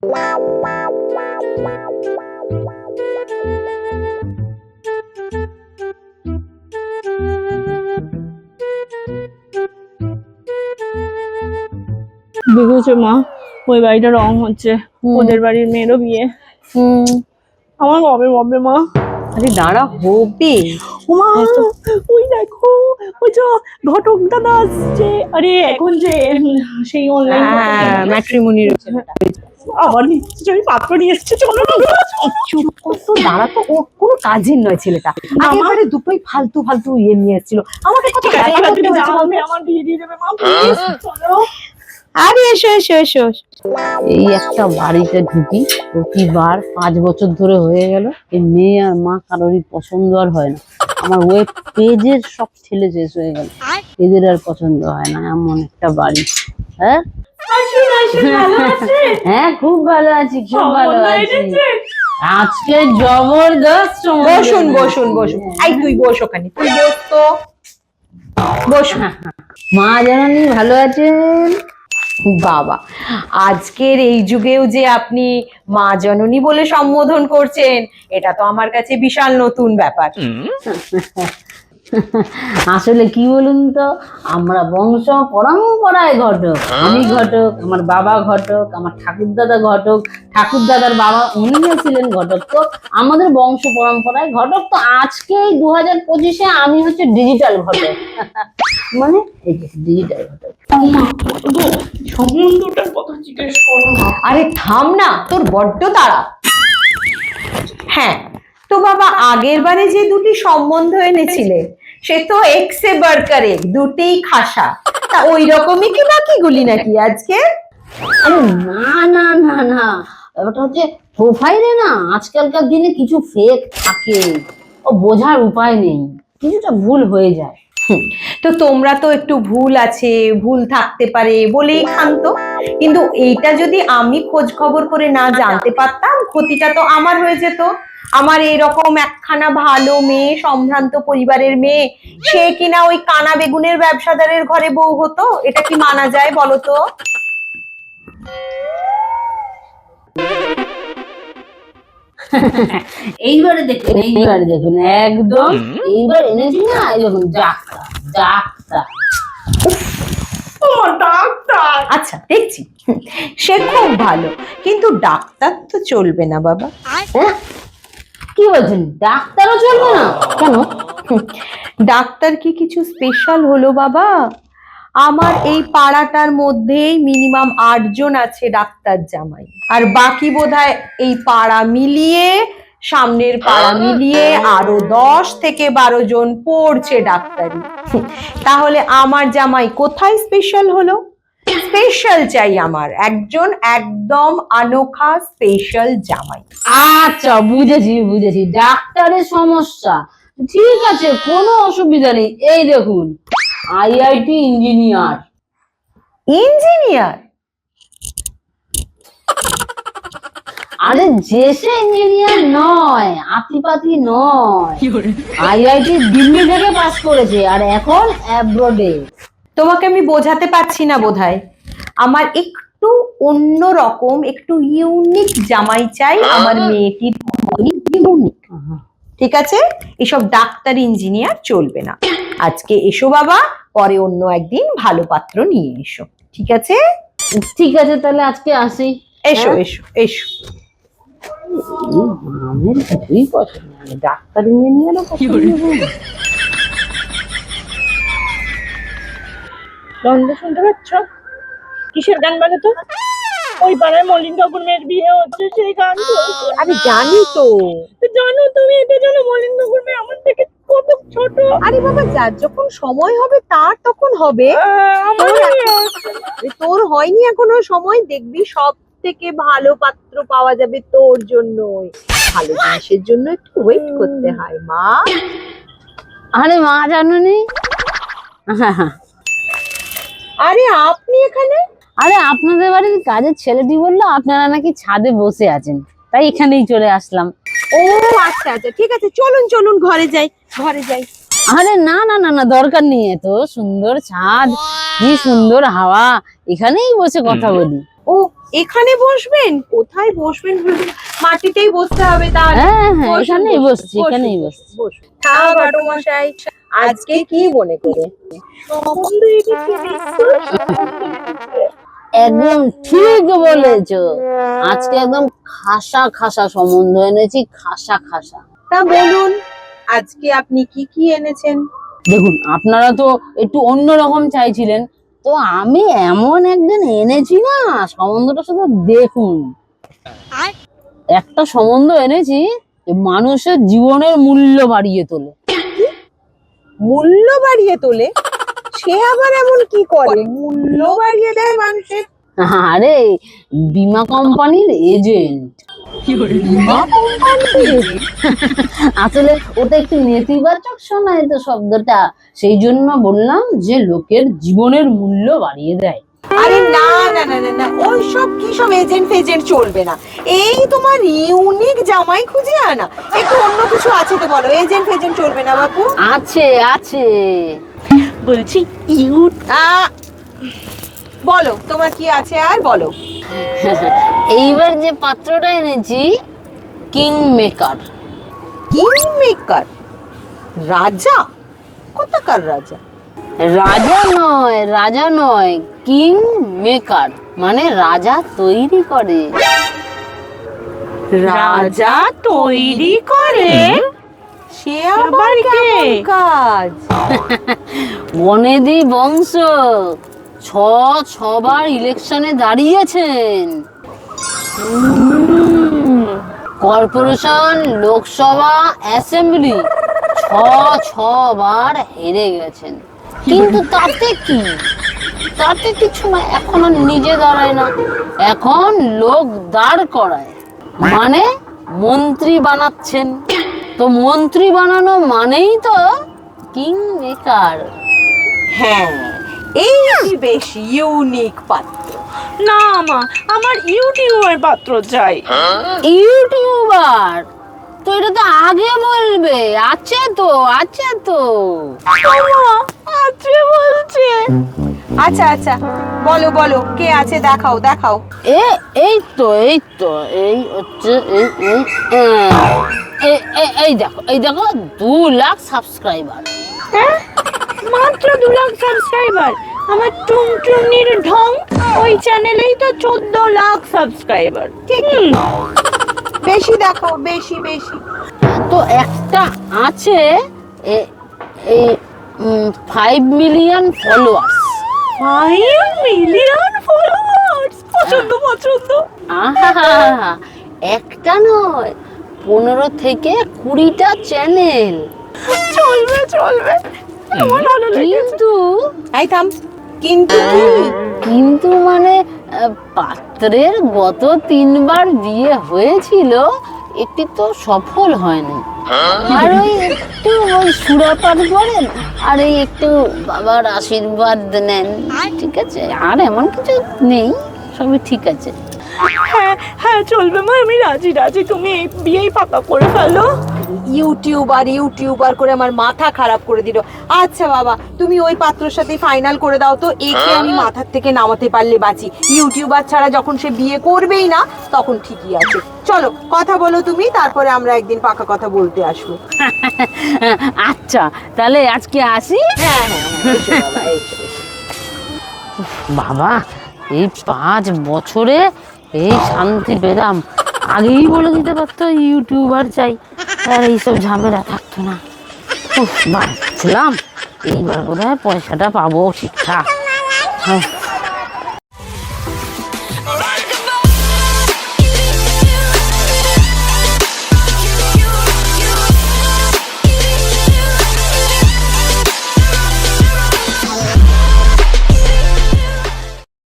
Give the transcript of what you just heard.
দেখেছো মা, ওই বাড়িটা রং হচ্ছে, ওদের বাড়ির মেয়েরও বিয়ে। আমার কবে হবে মা? আরে দাঁড়া, হবে। মা ওই দেখো, ওই যে ঘটক দাদা আসছে। আরে এখন যে সেই অনলাইন ম্যাট্রিমনির আবার নিশ্চয়ই পাত্র নিয়ে এসছে। চলো না, চুপ কর তো, দাঁড়া তো, ও কোনো কাজের নয় ছেলেটা। একেবারে দুটোই ফালতু ফালতু ইয়ে নিয়ে এসেছিল। আমাকে কত আমার বিয়ে দিয়ে দেবে মা, চলো। আরে এসো এসো এসো। এই একটা বাড়িতে ঢুকি, প্রতিবার 5 বছর ধরে হয়ে গেল এই মেয়ে আর মা কারোরই পছন্দ আর হয় না। আমার ওয়েব পেজের সব ছেলে শেষ হয়ে গেল, এদের আর পছন্দ হয় না। এমন একটা বাড়ি। হ্যাঁ হ্যাঁ, খুব ভালো আছি, খুব ভালো আছি। আজকে জবরদস্ত। বসুন বসুন বসুন। এই তুই বস ওখানে, তুই বস তো, বস। মা জানানি ভালো আছেন? বাবা, আজকের এই যুগেও যে আপনি মা জননী বলে সম্বোধন করছেন, এটা তো আমার কাছে বিশাল নতুন ব্যাপার। আসলে কি বলুন তো, আমরা বংশ পরম্পরায় ঘটক। আমি ঘটক, আমার বাবা ঘটক, আমার ঠাকুরদাদা ঘটক, ঠাকুরদাদার বাবা উনিও ছিলেন ঘটক। তো আমাদের বংশ পরম্পরায় ঘটক। তো আজকে 2025-এ আমি হচ্ছে ডিজিটাল ঘটক। মানে এই যে ডিজিটাল ঘটক। সম্বন্ধটার কথা জিজ্ঞেস করো। আরে থাম না, তোর বড্ড তাড়া। হ্যাঁ তো বাবা, আগের বারে যে দুটি সম্বন্ধ এনেছিলে সে তো এক্সে বার্কারে দুটিই খাসা। তা ওই রকমই কি বাকিগুলি নাকি আজকে? আরে না না না না, ব্যাপারটা হচ্ছে প্রোফাইলে না আজকালকার দিনে কিছু ফেক থাকে, ও বোঝার উপায় নেই, কিছুটা ভুল হয়ে যায়। তো তোমরা তো একটু ভুল আছে, ভুল থাকতে পারে বলেই ক্ষান্ত। কিন্তু এইটা যদি আমি খোঁজ খবর করে না জানতে পারতাম, ক্ষতিটা তো আমার হয়ে যেত। আমার এরকম একখানা ভালো মেয়ে, সম্ভ্রান্ত পরিবারের মেয়ে, সে কিনা ওই কানা বেগুনের ব্যবসাদারের ঘরে বউ হতো। এটা কি মানা যায় বলো তো? এইবারে দেখুন, এইবারে দেখুন, একদম এইবার এনেছি না, এই দেখুন ডাক্তার ডাক্তার। ডাক্তার? আচ্ছা দেখছি, সে খুব ভালো, কিন্তু ডাক্তার তো চলবে না বাবা। হ্যাঁ কি বলছেন, ডাক্তারও চলবে না? কেন? ডাক্তার কি কিছু স্পেশাল হলো বাবা? আমার এই পাড়াটার মধ্যেই মিনিমাম 8 জন আছে ডাক্তার জামাই, আর বাকি বোধহয় এই পাড়া মিলিয়ে, সামনের পাড়া মিলিয়ে আরো 10 থেকে 12 জন পড়ছে ডাক্তারি। তাহলে আমার জামাই কোথায় স্পেশাল হলো? স্পেশাল চাই আমার, একজন একদম আনোখা স্পেশাল জামাই। আচ্ছা বুঝেছি বুঝেছি, ডাক্তারের সমস্যা, ঠিক আছে, কোনো অসুবিধা নেই। এই দেখুন, আইআইটি ইঞ্জিনিয়ার। ইঞ্জিনিয়ার? আরে যে সে ইঞ্জিনিয়ার নয়, আতিপাতি নয়, আইআইটি দিল্লি থেকে পাস করেছে আর এখন অ্যাব্রোডে। তোমাকে আমি বোঝাতে পারছি না বোধহয়। আমার একটু অন্য রকম, একটু ইউনিক জামাই চাই। আমার মেয়েটির ইউনিক, ঠিক আছে? এসব ডাক্তার ইঞ্জিনিয়ার চলবে না। আজকে এসো বাবা, পরে অন্য একদিন ভালো পাত্র নিয়ে এসো, ঠিক আছে? ঠিক আছে, তাহলে আজকে আসি। এসো এসো এসো। আমার কিছুই পছন্দ না, ডাক্তার ইঞ্জিনিয়ারও পছন্দ না। গন্ধ শুনতে পাচ্ছ? কিসের গান বাজাতো? ওই পাড়ায় মলিন কাকুর মেয়ের বিয়ে হচ্ছে, সেই গান। আমি জানি তো। জানো তুমি, এটা জানো মলিন কাকুর মেয়ে আমার থেকে কত ছোট? আরে বাবা, যার যখন সময় হবে তার তখন হবে। তোর হয়নি এখনো সময়, দেখবি সব থেকে ভালো পাত্র পাওয়া যাবে তোর জন্য। ভালো জিনিসের জন্য একটু ওয়েট করতে হয় মা। আরে মা জানুনি, আরে আপনি এখানে? আরে আপনাদের বাড়ির কাজের ছেলেটি বললো আপনারা নাকি ছাদে বসে আছেন, তাই এখানেই চলে আসলাম। ও আচ্ছা আচ্ছা, ঠিক আছে, চলুন চলুন, ঘরে যাই, ঘরে যাই। আরে না না না না, দরকার নেই, এত সুন্দর ছাদ, কি সুন্দর হাওয়া, এখানেই বসে কথা বলি। ও এখানে বসবেন? কোথায় বসবেন? মাটিতেই বসতে হবে তাহলে। হ্যাঁ হ্যাঁ, বসুন, এখানেই বসুন, বসছি, বসুন, এখানেই বসুন, বসছি। বসুন। মশাই আজকে কি মনে করে? একদম ঠিক বলেছো, আজকে একদম খাসা খাসা সম্বন্ধ এনেছি, খাসা খাসা। তা বলুন আজকে আপনি কি কি এনেছেন? দেখুন, আপনারা তো একটু অন্যরকম চাইছিলেন, তো আমি এমন একদিন এনেছি না, সম্বন্ধটা শুধু দেখুন। একটা সম্বন্ধ এনেছি যে মানুষের জীবনের মূল্য বাড়িয়ে তোলে। মূল্য বাড়িয়ে তোলে? সে আবার এমন কি করে মূল্য বাড়িয়ে দেয় মানুষের? আরে, বীমা কোম্পানির এজেন্ট। আসলে ওটা একটু নেতিবাচক শোনায় তো শব্দটা, সেই জন্য বললাম যে লোকের জীবনের মূল্য বাড়িয়ে দেয়। আরে না না না না না, ওইসব কি সব এজেন্ট ফেজেন্ট চলবে না। এই তোমার ইউনিক জামাই খুঁজে আনা, একটু অন্য কিছু আছে তো বলো। এজেন্ট ফেজেন্ট চলবে না বাপু। আছে আছে, বলছি বলো তোমার কি আছে আর বলো। এইবার যে পাত্রটা এনেছি, কিং মেকার। King maker? রাজা? কোথাকার রাজা? রাজা নয়, কিং মেকার মানে রাজা তৈরি করে। রাজা তৈরি করে? সে আবার কেমন কাজ? বনেদি বংশ ছবার ইলেকশনে দাঁড়িয়েছেন। কর্পোরেশন, লোকসভা, অ্যাসেম্বলি ছবার হেরে গেছেন, কিন্তু তাতে কিছু না, এখন আর নিজে দাঁড়ায় না, এখন লোক দাঁড় করায়, মানে মন্ত্রী বানাচ্ছেন। তো মন্ত্রী বানানো মানেই তো কিং মেকার। হ্যাঁ, এই বেশ ইউনিক পাত্র। না মা, আমার ইউটিউবের পাত্র চাই। ইউটিউবার? তো এটা তো আগে বলবে। আছে তো আছে বলছে। আচ্ছা আচ্ছা, বলো বলো কে আছে, দেখাও দেখাও। এই হচ্ছে এই দেখো 2 লাখ সাবস্ক্রাইবার। মাত্র 2 লাখ সাবস্ক্রাইবার? আমার টুনটুনির ঢং ওই চ্যানেলেই তো 14 লাখ সাবস্ক্রাইবার। ঠিক, বেশি দেখাও, বেশি বেশি। তো একটা আছে এই 5 মিলিয়ন ফলোয়ার্স। 5 million followers? পছন্দ। আহা, একটা নয়, 15 থেকে 20টা চ্যানেল। চলবে, আমার ভালো লেগেছে। এই থাম, কিন্তু মানে পাত্রের গত 3 বার বিয়ে হয়েছিল, একটি তো সফল হয়নি। আর ওই সুরাপাঠ করেন, আর এই একটু বাবার আশীর্বাদ নেন, ঠিক আছে, আর এমন কিছু নেই, সবই ঠিক আছে। হ্যাঁ চলবে মা, আমি রাজি। তুমি এই বিয়েই পাকা করে ফেলো। ইউটিউবার করে আমার মাথা খারাপ করে দিল। আচ্ছা বাবা, তুমি ওই পাত্রর সাথে ফাইনাল করে দাও তো, একে আমি মাথার থেকে নামাতে পারলে বাঁচি। ইউটিউবার ছাড়া যখন সে বিয়ে করবেই না, তখন ঠিকই আছে। চলো কথা বলো তুমি, তারপরে আমরা একদিন পাকা কথা বলতে আসবো। আচ্ছা, তাহলে আজকে আসি। হ্যাঁ, এসো বাবা, এসো। বাবা, এই 5 বছরে এই শান্তি পেলাম। আগেই বলে দিতে পারতো ইউটিউবার চাই, আর এইসব ঝামেলা থাকতো না। বাঁচলাম, এইবার বোধহয় পয়সাটা পাবো ঠিকঠাক।